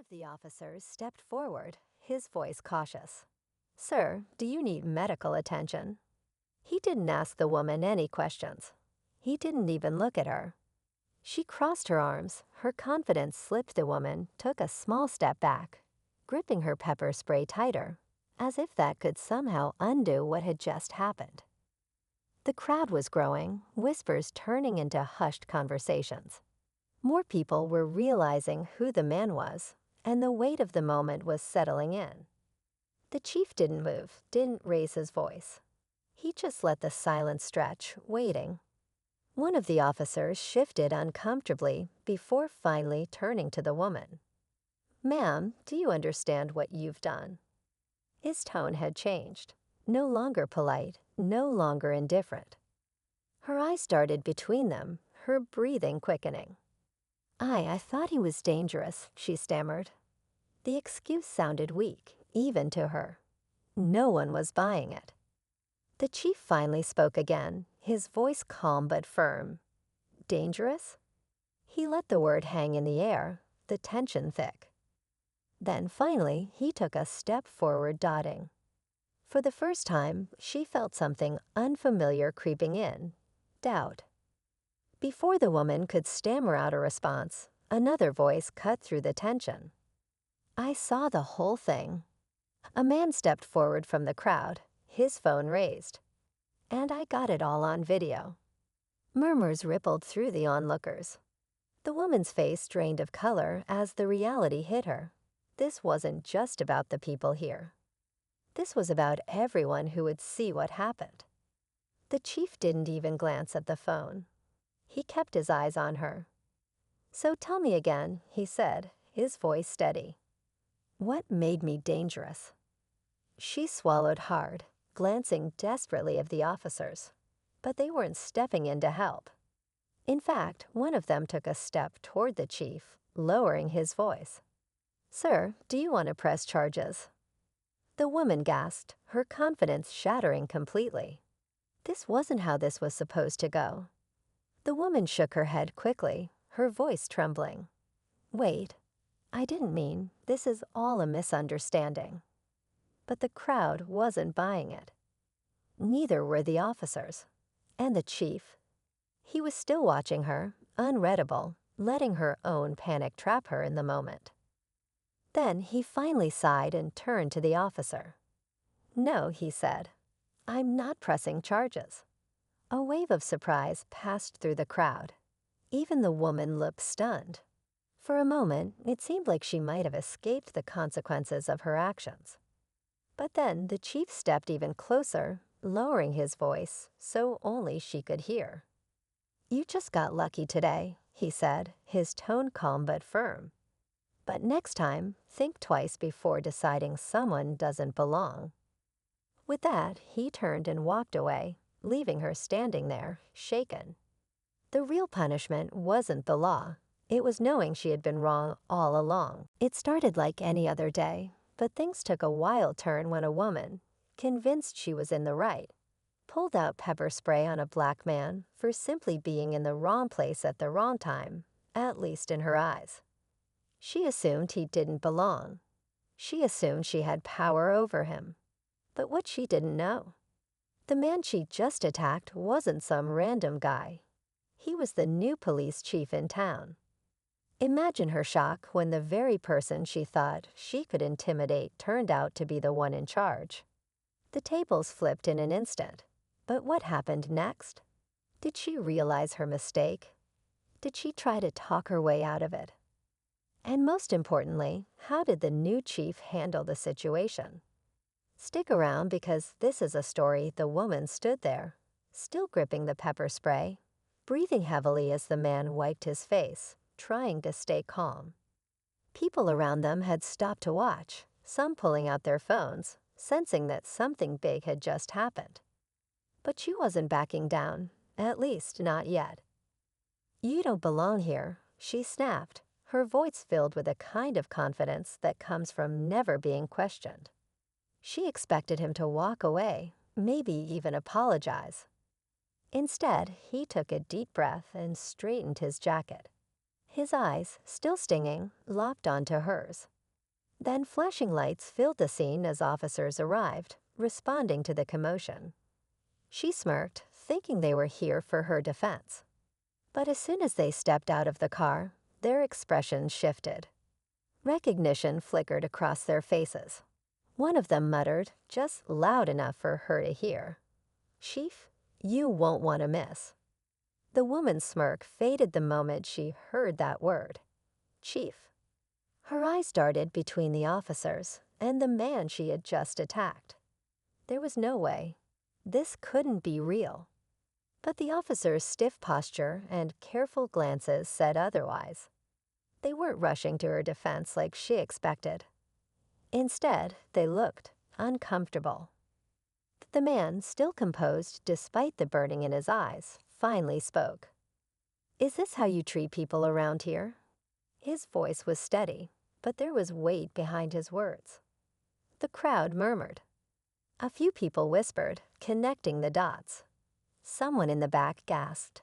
of the officers stepped forward, his voice cautious. "Sir, do you need medical attention?" He didn't ask the woman any questions. He didn't even look at her. She crossed her arms, her confidence slipped the woman, took a small step back, gripping her pepper spray tighter, as if that could somehow undo what had just happened. The crowd was growing, whispers turning into hushed conversations. More people were realizing who the man was, and the weight of the moment was settling in. The chief didn't move, didn't raise his voice. He just let the silence stretch, waiting. One of the officers shifted uncomfortably before finally turning to the woman. "Ma'am, do you understand what you've done?" His tone had changed. No longer polite, no longer indifferent. Her eyes darted between them, her breathing quickening. I thought he was dangerous," she stammered. The excuse sounded weak, even to her. No one was buying it. The chief finally spoke again, his voice calm but firm. "Dangerous?" He let the word hang in the air, the tension thick. Then finally, he took a step forward, dotting. For the first time, she felt something unfamiliar creeping in, doubt. Before the woman could stammer out a response, another voice cut through the tension. "I saw the whole thing." A man stepped forward from the crowd, his phone raised. "And I got it all on video." Murmurs rippled through the onlookers. The woman's face drained of color as the reality hit her. This wasn't just about the people here. This was about everyone who would see what happened. The chief didn't even glance at the phone. He kept his eyes on her. "So tell me again," he said, his voice steady. "What made me dangerous?" She swallowed hard, glancing desperately at the officers. But they weren't stepping in to help. In fact, one of them took a step toward the chief, lowering his voice. "Sir, do you want to press charges?" The woman gasped, her confidence shattering completely. This wasn't how this was supposed to go. The woman shook her head quickly, her voice trembling. "Wait, I didn't mean, this is all a misunderstanding." But the crowd wasn't buying it. Neither were the officers. And the chief. He was still watching her, unreadable, letting her own panic trap her in the moment. Then he finally sighed and turned to the officer. "No," he said. "I'm not pressing charges." A wave of surprise passed through the crowd. Even the woman looked stunned. For a moment, it seemed like she might have escaped the consequences of her actions. But then the chief stepped even closer, lowering his voice so only she could hear. "You just got lucky today," he said, his tone calm but firm. "But next time, think twice before deciding someone doesn't belong." With that, he turned and walked away, leaving her standing there, shaken. The real punishment wasn't the law. It was knowing she had been wrong all along. It started like any other day, but things took a wild turn when a woman, convinced she was in the right, pulled out pepper spray on a black man for simply being in the wrong place at the wrong time, at least in her eyes. She assumed he didn't belong. She assumed she had power over him. But what she didn't know, the man she just attacked wasn't some random guy. He was the new police chief in town. Imagine her shock when the very person she thought she could intimidate turned out to be the one in charge. The tables flipped in an instant. But what happened next? Did she realize her mistake? Did she try to talk her way out of it? And most importantly, how did the new chief handle the situation? Stick around because this is a story the woman stood there, still gripping the pepper spray, breathing heavily as the man wiped his face, trying to stay calm. People around them had stopped to watch, some pulling out their phones, sensing that something big had just happened. But she wasn't backing down, at least not yet. "You don't belong here," she snapped, her voice filled with a kind of confidence that comes from never being questioned. She expected him to walk away, maybe even apologize. Instead, he took a deep breath and straightened his jacket. His eyes, still stinging, locked onto hers. Then flashing lights filled the scene as officers arrived, responding to the commotion. She smirked, thinking they were here for her defense. But as soon as they stepped out of the car, their expressions shifted. Recognition flickered across their faces. One of them muttered, just loud enough for her to hear, "Chief, you won't want to miss." The woman's smirk faded the moment she heard that word, Chief. Her eyes darted between the officers and the man she had just attacked. There was no way. This couldn't be real. But the officer's stiff posture and careful glances said otherwise. They weren't rushing to her defense like she expected. Instead, they looked uncomfortable. The man, still composed despite the burning in his eyes, finally spoke. "Is this how you treat people around here?" His voice was steady, but there was weight behind his words. The crowd murmured. A few people whispered, connecting the dots. Someone in the back gasped,